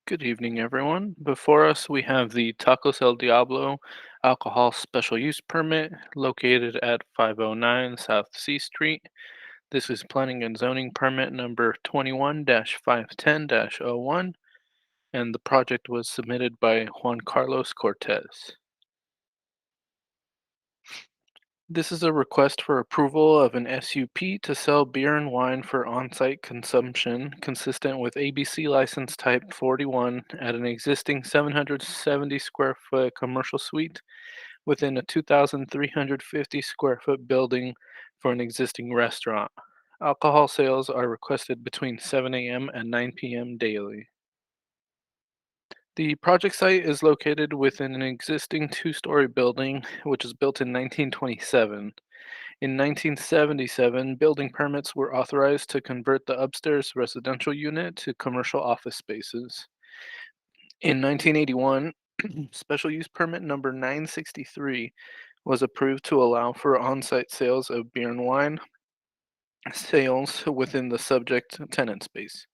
Good evening, everyone. Before us, we have the Tacos El Diablo alcohol special use permit located at 509 South C Street. This is planning and zoning permit number 21 510 01, and the project was submitted by Juan Carlos Cortez. This is a request for approval of an SUP to sell beer and wine for on-site consumption consistent with ABC license type 41 at an existing 770 square foot commercial suite within a 2,350 square foot building for an existing restaurant. Alcohol sales are requested between 7 a.m. and 9 p.m. daily. The project site is located within an existing two-story building which was built in 1927. In 1977, building permits were authorized to convert the upstairs residential unit to commercial office spaces. In 1981, special use permit number 963 was approved to allow for on-site sales of beer and wine sales within the subject tenant space.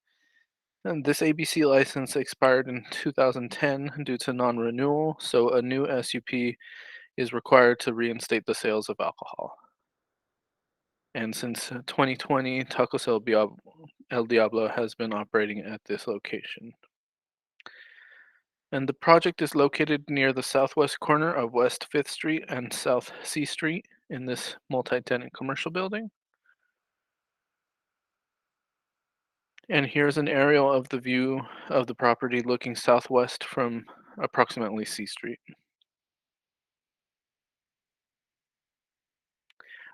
And this ABC license expired in 2010 due to non-renewal, so a new SUP is required to reinstate the sales of alcohol. And since 2020, El Diablo has been operating at this location. And the project is located near the southwest corner of West 5th Street and South C Street in this multi-tenant commercial building. And here's an aerial of the view of the property looking southwest from approximately C Street.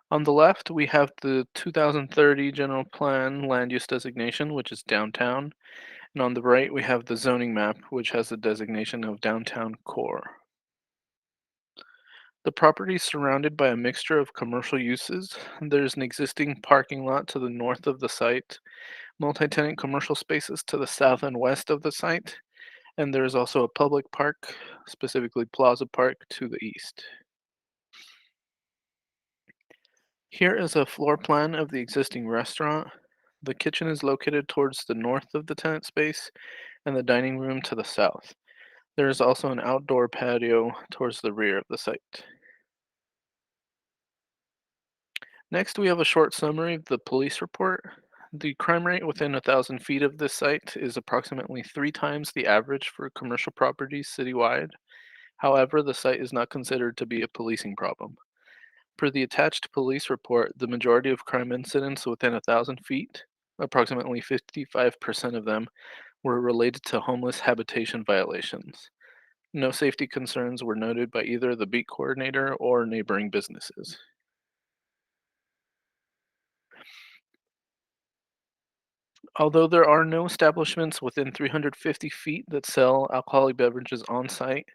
On the left, we have the 2030 general plan land use designation, which is downtown. And on the right, we have the zoning map, which has the designation of downtown core. The property is surrounded by a mixture of commercial uses. There's an existing parking lot to the north of the site, multi-tenant commercial spaces to the south and west of the site, and there is also a public park, specifically Plaza Park, to the east. Here is a floor plan of the existing restaurant. The kitchen is located towards the north of the tenant space and the dining room to the south. There is also an outdoor patio towards the rear of the site. Next, we have a short summary of the police report. The crime rate within 1,000 feet of this site is approximately 3 times the average for commercial properties citywide. However, the site is not considered to be a policing problem. Per the attached police report, the majority of crime incidents within 1,000 feet, approximately 55% of them, were related to homeless habitation violations. No safety concerns were noted by either the beat coordinator or neighboring businesses. Although there are no establishments within 350 feet that sell alcoholic beverages on site,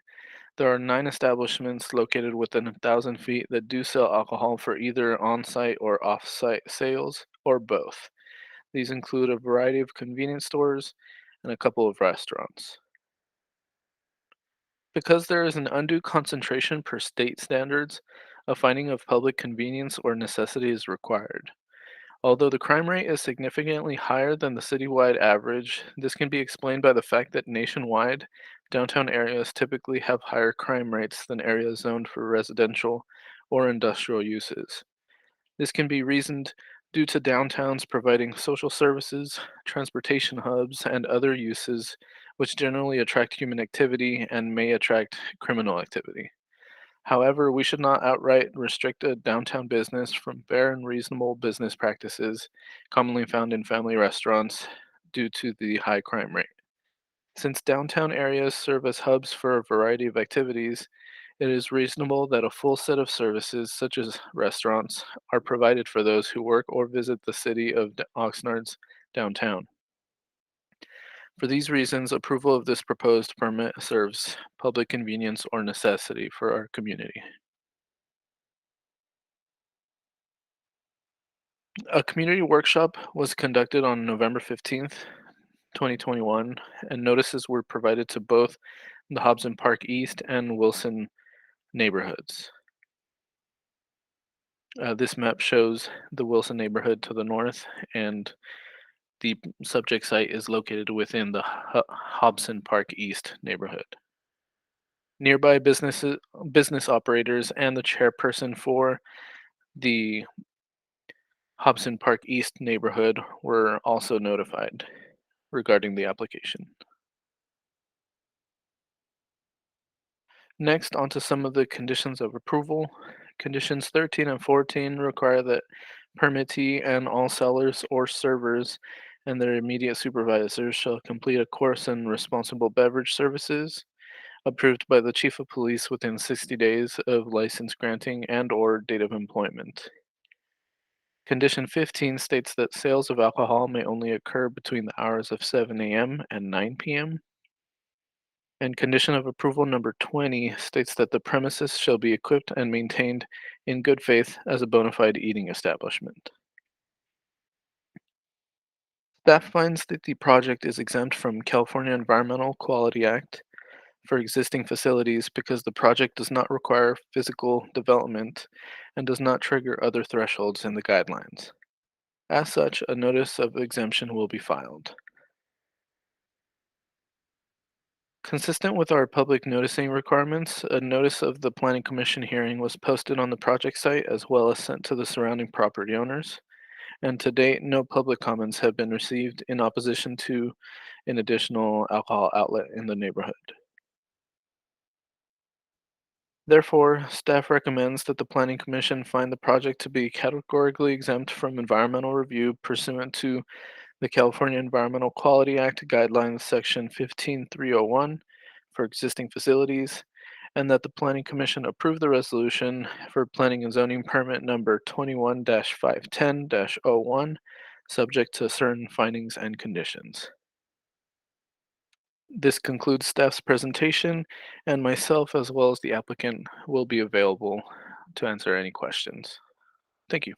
there are 9 establishments located within 1,000 feet that do sell alcohol for either on site or off site sales, or both. These include a variety of convenience stores and a couple of restaurants. Because there is an undue concentration per state standards, a finding of public convenience or necessity is required. Although the crime rate is significantly higher than the citywide average, this can be explained by the fact that nationwide, downtown areas typically have higher crime rates than areas zoned for residential or industrial uses. This can be reasoned due to downtowns providing social services, transportation hubs, and other uses which generally attract human activity and may attract criminal activity. However, we should not outright restrict a downtown business from fair and reasonable business practices commonly found in family restaurants due to the high crime rate. Since downtown areas serve as hubs for a variety of activities, it is reasonable that a full set of services, such as restaurants, are provided for those who work or visit the city of Oxnard's downtown. For these reasons, approval of this proposed permit serves public convenience or necessity for our community. A community workshop was conducted on November 15th, 2021, and notices were provided to both the Hobson Park East and Wilson neighborhoods. This map shows the Wilson neighborhood to the north and The subject site is located within the Hobson Park East neighborhood. Nearby business operators and the chairperson for the Hobson Park East neighborhood were also notified regarding the application. Next, onto some of the conditions of approval. Conditions 13 and 14 require that permittee and all sellers or servers and their immediate supervisors shall complete a course in responsible beverage services approved by the chief of police within 60 days of license granting and/or date of employment. Condition 15 states that sales of alcohol may only occur between the hours of 7 a.m. and 9 p.m. And condition of approval number 20 states that the premises shall be equipped and maintained in good faith as a bona fide eating establishment. Staff finds that the project is exempt from California Environmental Quality Act for existing facilities because the project does not require physical development and does not trigger other thresholds in the guidelines. As such, a notice of exemption will be filed. Consistent with our public noticing requirements, a notice of the Planning Commission hearing was posted on the project site as well as sent to the surrounding property owners, and to date, no public comments have been received in opposition to an additional alcohol outlet in the neighborhood. Therefore, staff recommends that the Planning Commission find the project to be categorically exempt from environmental review pursuant to the California Environmental Quality Act Guidelines Section 15301 for existing facilities, and that the Planning Commission approve the resolution for Planning and Zoning Permit number 21-510-01, subject to certain findings and conditions. This concludes staff's presentation, and myself, as well as the applicant, will be available to answer any questions. Thank you.